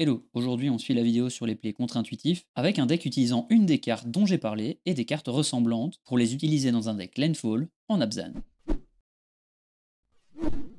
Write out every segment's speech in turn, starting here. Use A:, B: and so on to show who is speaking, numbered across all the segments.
A: Hello, aujourd'hui on suit la vidéo sur les plays contre-intuitifs avec un deck utilisant une des cartes dont j'ai parlé et des cartes ressemblantes pour les utiliser dans un deck Landfall en Abzan.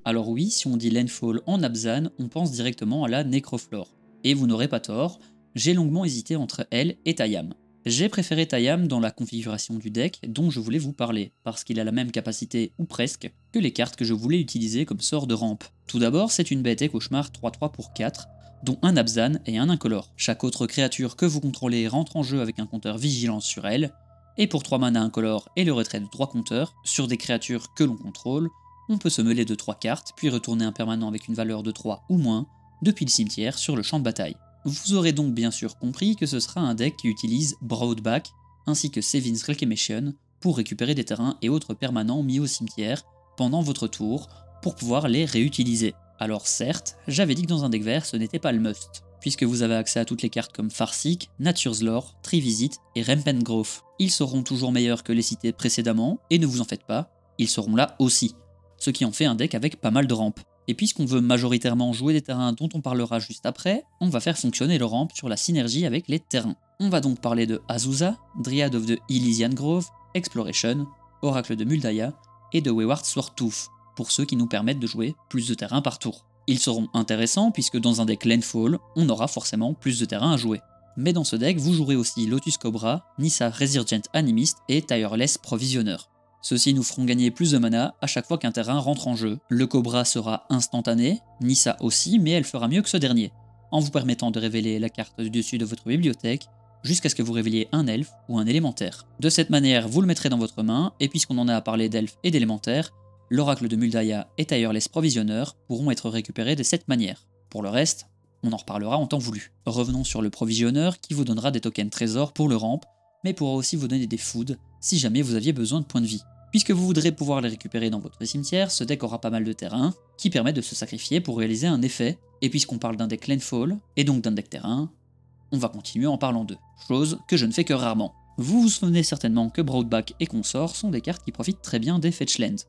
A: Alors oui, si on dit Landfall en Abzan, on pense directement à la Necroflore. Et vous n'aurez pas tort, j'ai longuement hésité entre elle et Tayam. J'ai préféré Tayam dans la configuration du deck dont je voulais vous parler, parce qu'il a la même capacité, ou presque, que les cartes que je voulais utiliser comme sort de rampe. Tout d'abord, c'est une bête et cauchemar 3-3 pour 4, dont un Abzan et un incolore. Chaque autre créature que vous contrôlez rentre en jeu avec un compteur vigilance sur elle, et pour 3 mana incolore et le retrait de 3 compteurs sur des créatures que l'on contrôle, on peut se mêler de 3 cartes, puis retourner un permanent avec une valeur de 3 ou moins, depuis le cimetière sur le champ de bataille. Vous aurez donc bien sûr compris que ce sera un deck qui utilise Broadback, ainsi que Sevin's Reclamation, pour récupérer des terrains et autres permanents mis au cimetière pendant votre tour, pour pouvoir les réutiliser. Alors certes, j'avais dit que dans un deck vert ce n'était pas le must, puisque vous avez accès à toutes les cartes comme Farseek, Nature's Lore, Trivisit et Rampant Growth. Ils seront toujours meilleurs que les cités précédemment, et ne vous en faites pas, ils seront là aussi, ce qui en fait un deck avec pas mal de rampes. Et puisqu'on veut majoritairement jouer des terrains dont on parlera juste après, on va faire fonctionner le ramp sur la synergie avec les terrains. On va donc parler de Azusa, Dryad of the Elysian Grove, Exploration, Oracle de Muldaya et de Wayward Swordtooth, pour ceux qui nous permettent de jouer plus de terrains par tour. Ils seront intéressants puisque dans un deck Landfall, on aura forcément plus de terrains à jouer. Mais dans ce deck, vous jouerez aussi Lotus Cobra, Nissa Resurgent Animist et Tireless Provisioner. Ceux-ci nous feront gagner plus de mana à chaque fois qu'un terrain rentre en jeu. Le Cobra sera instantané, Nissa aussi, mais elle fera mieux que ce dernier, en vous permettant de révéler la carte du dessus de votre bibliothèque, jusqu'à ce que vous révéliez un elfe ou un élémentaire. De cette manière, vous le mettrez dans votre main, et puisqu'on en a à parler d'elfes et d'élémentaires, l'Oracle de Muldaya et Tireless Provisioner pourront être récupérés de cette manière. Pour le reste, on en reparlera en temps voulu. Revenons sur le Provisionneur qui vous donnera des tokens trésors pour le ramp, mais pourra aussi vous donner des food si jamais vous aviez besoin de points de vie. Puisque vous voudrez pouvoir les récupérer dans votre cimetière, ce deck aura pas mal de terrain qui permet de se sacrifier pour réaliser un effet, et puisqu'on parle d'un deck Landfall, et donc d'un deck terrain, on va continuer en parlant d'eux, chose que je ne fais que rarement. Vous vous souvenez certainement que Broadback et consorts sont des cartes qui profitent très bien des fetchlands.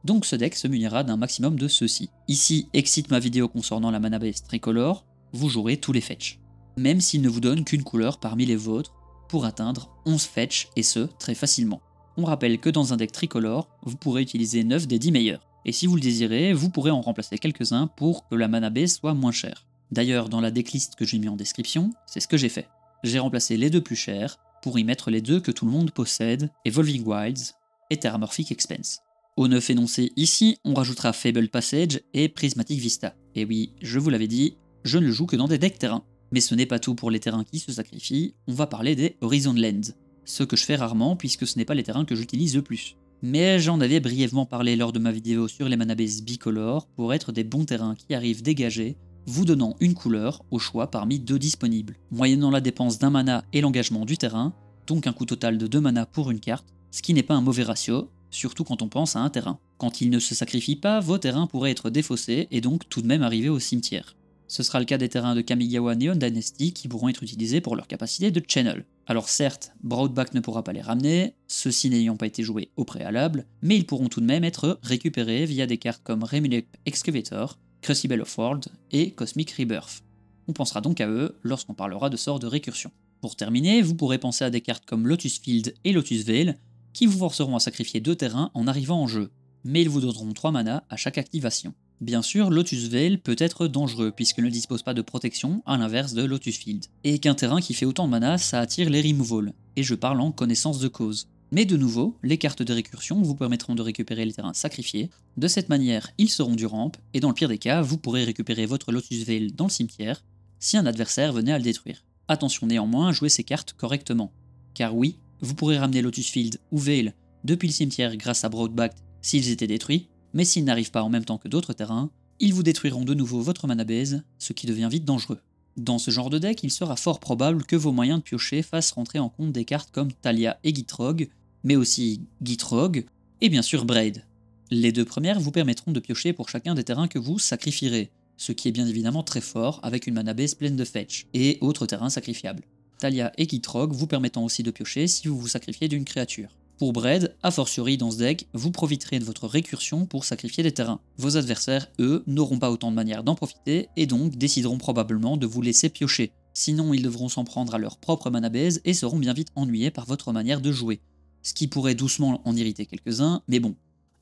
A: Donc ce deck se munira d'un maximum de ceux-ci. Ici, excite ma vidéo concernant la mana base tricolore, vous jouerez tous les fetch. Même s'ils ne vous donnent qu'une couleur parmi les vôtres, pour atteindre 11 fetch, et ce, très facilement. On rappelle que dans un deck tricolore, vous pourrez utiliser 9 des 10 meilleurs. Et si vous le désirez, vous pourrez en remplacer quelques-uns pour que la mana base soit moins chère. D'ailleurs, dans la decklist que j'ai mis en description, c'est ce que j'ai fait. J'ai remplacé les deux plus chers, pour y mettre les deux que tout le monde possède, Evolving Wilds et Terramorphic Expense. Aux 9 énoncés ici, on rajoutera Fabled Passage et Prismatic Vista. Et oui, je vous l'avais dit, je ne le joue que dans des decks terrains. Mais ce n'est pas tout pour les terrains qui se sacrifient, on va parler des Horizon Lands. Ce que je fais rarement puisque ce n'est pas les terrains que j'utilise le plus. Mais j'en avais brièvement parlé lors de ma vidéo sur les mana bases bicolores pour être des bons terrains qui arrivent dégagés, vous donnant une couleur au choix parmi deux disponibles, moyennant la dépense d'un mana et l'engagement du terrain, donc un coût total de 2 mana pour une carte, ce qui n'est pas un mauvais ratio, surtout quand on pense à un terrain. Quand il ne se sacrifie pas, vos terrains pourraient être défaussés et donc tout de même arriver au cimetière. Ce sera le cas des terrains de Kamigawa Neon Dynasty qui pourront être utilisés pour leur capacité de channel. Alors certes, Broadback ne pourra pas les ramener, ceux-ci n'ayant pas été joués au préalable, mais ils pourront tout de même être récupérés via des cartes comme Remulip Excavator, Crucible of World et Cosmic Rebirth. On pensera donc à eux lorsqu'on parlera de sorts de récursion. Pour terminer, vous pourrez penser à des cartes comme Lotus Field et Lotus Veil, qui vous forceront à sacrifier 2 terrains en arrivant en jeu, mais ils vous donneront 3 mana à chaque activation. Bien sûr, Lotus Veil peut être dangereux puisqu'il ne dispose pas de protection, à l'inverse de Lotus Field. Et qu'un terrain qui fait autant de mana, ça attire les removals, et je parle en connaissance de cause. Mais de nouveau, les cartes de récursion vous permettront de récupérer les terrains sacrifiés. De cette manière, ils seront du ramp, et dans le pire des cas, vous pourrez récupérer votre Lotus Veil dans le cimetière, si un adversaire venait à le détruire. Attention néanmoins à jouer ces cartes correctement. Car oui, vous pourrez ramener Lotus Field ou Veil depuis le cimetière grâce à Broadback s'ils étaient détruits, mais s'ils n'arrivent pas en même temps que d'autres terrains, ils vous détruiront de nouveau votre mana base, ce qui devient vite dangereux. Dans ce genre de deck, il sera fort probable que vos moyens de piocher fassent rentrer en compte des cartes comme Thalia et Gitrog, mais aussi Gitrog, et bien sûr Braid. Les deux premières vous permettront de piocher pour chacun des terrains que vous sacrifierez, ce qui est bien évidemment très fort avec une mana base pleine de fetch, et autres terrains sacrifiables. Thalia et Gitrog vous permettant aussi de piocher si vous vous sacrifiez d'une créature. Pour Braid, a fortiori dans ce deck, vous profiterez de votre récursion pour sacrifier des terrains. Vos adversaires, eux, n'auront pas autant de manières d'en profiter et donc décideront probablement de vous laisser piocher. Sinon, ils devront s'en prendre à leur propre mana base et seront bien vite ennuyés par votre manière de jouer. Ce qui pourrait doucement en irriter quelques-uns, mais bon.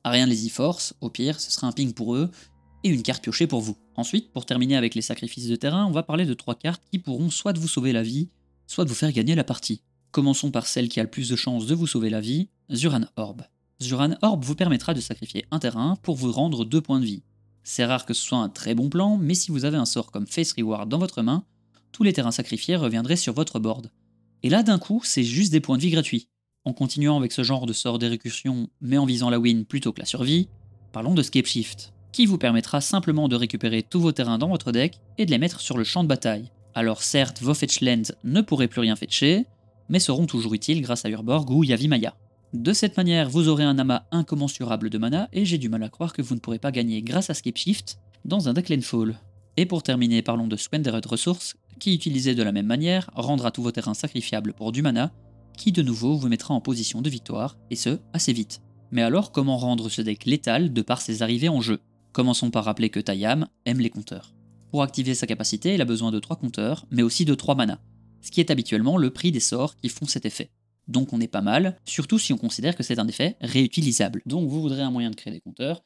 A: À rien les y force, au pire, ce sera un ping pour eux et une carte piochée pour vous. Ensuite, pour terminer avec les sacrifices de terrain, on va parler de 3 cartes qui pourront soit de vous sauver la vie, soit de vous faire gagner la partie. Commençons par celle qui a le plus de chances de vous sauver la vie, Zuran Orb. Zuran Orb vous permettra de sacrifier un terrain pour vous rendre 2 points de vie. C'est rare que ce soit un très bon plan, mais si vous avez un sort comme Face Reward dans votre main, tous les terrains sacrifiés reviendraient sur votre board. Et là d'un coup, c'est juste des points de vie gratuits. En continuant avec ce genre de sort d'exécution, mais en visant la win plutôt que la survie, parlons de Scapeshift, qui vous permettra simplement de récupérer tous vos terrains dans votre deck et de les mettre sur le champ de bataille. Alors certes, vos fetch lands ne pourraient plus rien fetcher, mais seront toujours utiles grâce à Urborg ou Yavimaya. De cette manière, vous aurez un amas incommensurable de mana, et j'ai du mal à croire que vous ne pourrez pas gagner grâce à Scapeshift dans un deck landfall. Et pour terminer, parlons de Squandered Resource, qui utilisé de la même manière, rendra tous vos terrains sacrifiables pour du mana, qui de nouveau vous mettra en position de victoire, et ce, assez vite. Mais alors, comment rendre ce deck létal de par ses arrivées en jeu? Commençons par rappeler que Tayam aime les compteurs. Pour activer sa capacité, il a besoin de 3 compteurs, mais aussi de 3 mana, ce qui est habituellement le prix des sorts qui font cet effet. Donc on est pas mal, surtout si on considère que c'est un effet réutilisable. Donc vous voudrez un moyen de créer des compteurs,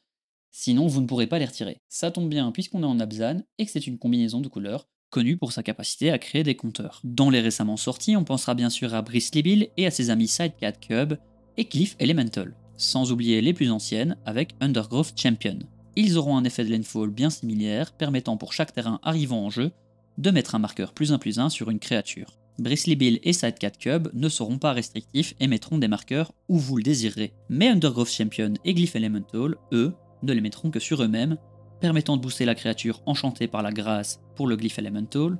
A: sinon vous ne pourrez pas les retirer. Ça tombe bien puisqu'on est en Abzan et que c'est une combinaison de couleurs connue pour sa capacité à créer des compteurs. Dans les récemment sortis, on pensera bien sûr à Bristly Bill et à ses amis Sidecat Cub et Cliff Elemental, sans oublier les plus anciennes avec Undergrowth Champion. Ils auront un effet de landfall bien similaire, permettant pour chaque terrain arrivant en jeu de mettre un marqueur +1/+1 sur une créature. Bristly Bill et Sidecat Cub ne seront pas restrictifs et mettront des marqueurs où vous le désirerez. Mais Undergrowth Champion et Glyph Elemental, eux, ne les mettront que sur eux-mêmes, permettant de booster la créature enchantée par la grâce pour le Glyph Elemental,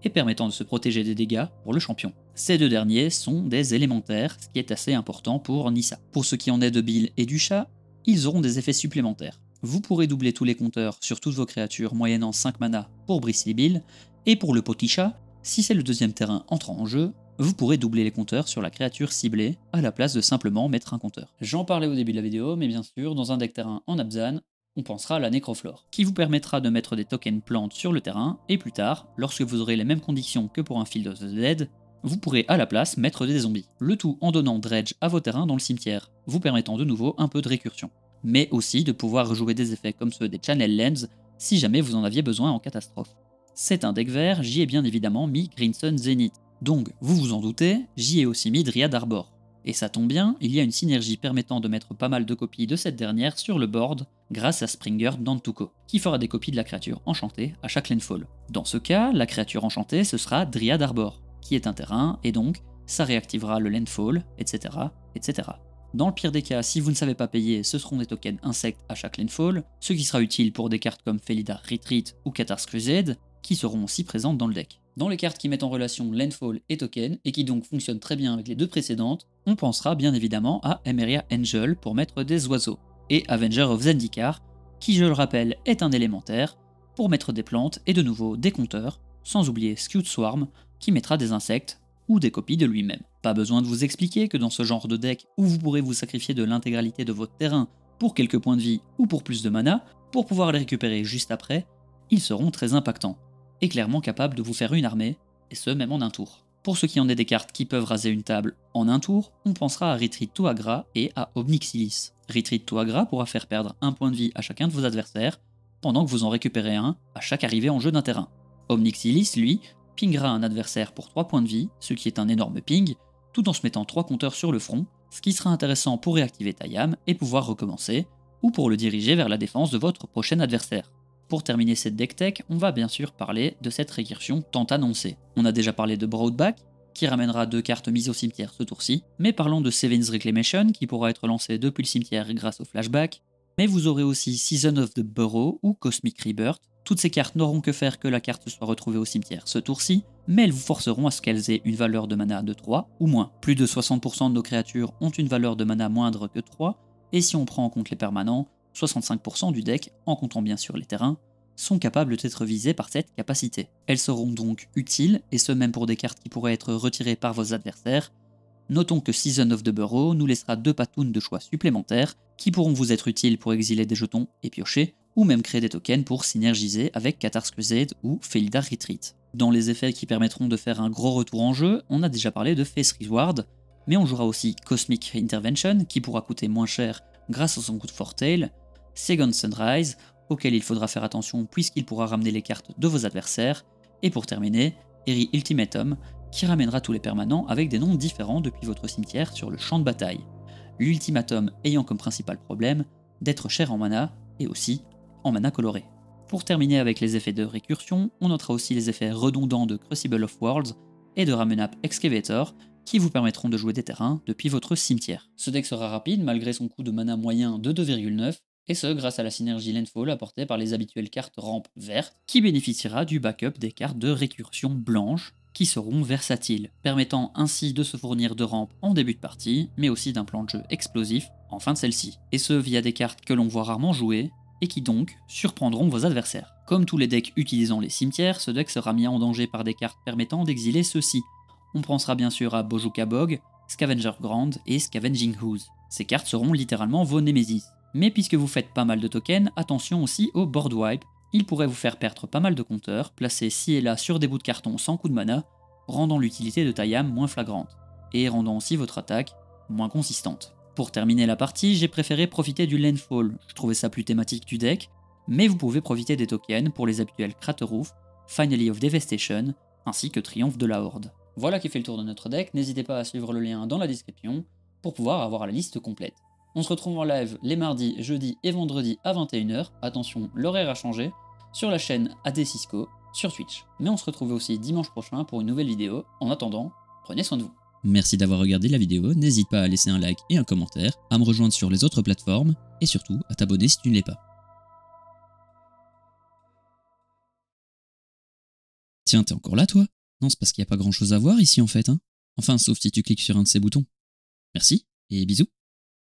A: et permettant de se protéger des dégâts pour le champion. Ces deux derniers sont des élémentaires, ce qui est assez important pour Nissa. Pour ce qui en est de Bill et du chat, ils auront des effets supplémentaires. Vous pourrez doubler tous les compteurs sur toutes vos créatures moyennant 5 mana pour Bristly Bill, et pour le petit chat, si c'est le deuxième terrain entrant en jeu, vous pourrez doubler les compteurs sur la créature ciblée, à la place de simplement mettre un compteur. J'en parlais au début de la vidéo, mais bien sûr, dans un deck terrain en Abzan, on pensera à la Necroflore, qui vous permettra de mettre des tokens plantes sur le terrain, et plus tard, lorsque vous aurez les mêmes conditions que pour un Field of the Dead, vous pourrez à la place mettre des zombies. Le tout en donnant Dredge à vos terrains dans le cimetière, vous permettant de nouveau un peu de récursion. Mais aussi de pouvoir rejouer des effets comme ceux des Channel Lands, si jamais vous en aviez besoin en catastrophe. C'est un deck vert, j'y ai bien évidemment mis Crimson Zenith. Donc, vous vous en doutez, j'y ai aussi mis Dryad Arbor. Et ça tombe bien, il y a une synergie permettant de mettre pas mal de copies de cette dernière sur le board grâce à Springer Dantuko, qui fera des copies de la créature enchantée à chaque landfall. Dans ce cas, la créature enchantée ce sera Dryad Arbor, qui est un terrain, et donc ça réactivera le landfall, etc. etc. Dans le pire des cas, si vous ne savez pas payer, ce seront des tokens insectes à chaque landfall, ce qui sera utile pour des cartes comme Felidar Retreat ou Catar's Crusade, qui seront aussi présentes dans le deck. Dans les cartes qui mettent en relation landfall et token, et qui donc fonctionnent très bien avec les deux précédentes, on pensera bien évidemment à Emeria Angel pour mettre des oiseaux, et Avenger of Zendikar, qui je le rappelle est un élémentaire, pour mettre des plantes et de nouveau des compteurs, sans oublier Skewed Swarm, qui mettra des insectes ou des copies de lui-même. Pas besoin de vous expliquer que dans ce genre de deck où vous pourrez vous sacrifier de l'intégralité de votre terrain pour quelques points de vie ou pour plus de mana, pour pouvoir les récupérer juste après, ils seront très impactants, et clairement capables de vous faire une armée, et ce même en un tour. Pour ce qui en est des cartes qui peuvent raser une table en un tour, on pensera à Retreat to Agra et à Obnixilis. Retreat to Agra pourra faire perdre un point de vie à chacun de vos adversaires, pendant que vous en récupérez un à chaque arrivée en jeu d'un terrain. Obnixilis, lui, pingera un adversaire pour 3 points de vie, ce qui est un énorme ping, tout en se mettant 3 compteurs sur le front, ce qui sera intéressant pour réactiver Tayam et pouvoir recommencer, ou pour le diriger vers la défense de votre prochain adversaire. Pour terminer cette deck tech, on va bien sûr parler de cette récursion tant annoncée. On a déjà parlé de Broadback, qui ramènera 2 cartes mises au cimetière ce tour-ci, mais parlons de Seven's Reclamation, qui pourra être lancé depuis le cimetière grâce au flashback, mais vous aurez aussi Season of the Burrow ou Cosmic Rebirth. Toutes ces cartes n'auront que faire que la carte soit retrouvée au cimetière ce tour-ci, mais elles vous forceront à ce qu'elles aient une valeur de mana de 3 ou moins. Plus de 60% de nos créatures ont une valeur de mana moindre que 3, et si on prend en compte les permanents, 65% du deck, en comptant bien sûr les terrains, sont capables d'être visés par cette capacité. Elles seront donc utiles, et ce même pour des cartes qui pourraient être retirées par vos adversaires, Notons que Season of the Burrow nous laissera 2 patounes de choix supplémentaires qui pourront vous être utiles pour exiler des jetons et piocher, ou même créer des tokens pour synergiser avec Cathars Crusade ou Felidar Retreat. Dans les effets qui permettront de faire un gros retour en jeu, on a déjà parlé de Face Reward, mais on jouera aussi Cosmic Intervention qui pourra coûter moins cher grâce à son coup de Foretail, Second Sunrise, auquel il faudra faire attention puisqu'il pourra ramener les cartes de vos adversaires, et pour terminer, Eri Ultimatum, qui ramènera tous les permanents avec des noms différents depuis votre cimetière sur le champ de bataille. L'ultimatum ayant comme principal problème d'être cher en mana et aussi en mana coloré. Pour terminer avec les effets de récursion, on notera aussi les effets redondants de Crucible of Worlds et de Ramenap Excavator qui vous permettront de jouer des terrains depuis votre cimetière. Ce deck sera rapide malgré son coût de mana moyen de 2,9, et ce grâce à la synergie Landfall apportée par les habituelles cartes rampe vertes qui bénéficiera du backup des cartes de récursion blanches qui seront versatiles, permettant ainsi de se fournir de rampes en début de partie, mais aussi d'un plan de jeu explosif en fin de celle-ci, et ce via des cartes que l'on voit rarement jouer, et qui donc surprendront vos adversaires. Comme tous les decks utilisant les cimetières, ce deck sera mis en danger par des cartes permettant d'exiler ceux-ci. On pensera bien sûr à Bojuka Bog, Scavenger Grand et Scavenging Ooze. Ces cartes seront littéralement vos némésis. Mais puisque vous faites pas mal de tokens, attention aussi au board wipe. Il pourrait vous faire perdre pas mal de compteurs, placés ci et là sur des bouts de carton sans coup de mana, rendant l'utilité de Tayam moins flagrante, et rendant aussi votre attaque moins consistante. Pour terminer la partie, j'ai préféré profiter du Landfall, je trouvais ça plus thématique du deck, mais vous pouvez profiter des tokens pour les habituels Craterhoof, Finally of Devastation, ainsi que Triomphe de la Horde. Voilà qui fait le tour de notre deck, n'hésitez pas à suivre le lien dans la description pour pouvoir avoir la liste complète. On se retrouve en live les mardis, jeudis et vendredis à 21h, attention l'horaire a changé, sur la chaîne AD Cisco, sur Twitch. Mais on se retrouve aussi dimanche prochain pour une nouvelle vidéo, en attendant, prenez soin de vous.
B: Merci d'avoir regardé la vidéo, n'hésite pas à laisser un like et un commentaire, à me rejoindre sur les autres plateformes, et surtout à t'abonner si tu ne l'es pas. Tiens, t'es encore là toi? Non, c'est parce qu'il n'y a pas grand chose à voir ici en fait, hein. Enfin, sauf si tu cliques sur un de ces boutons. Merci, et bisous.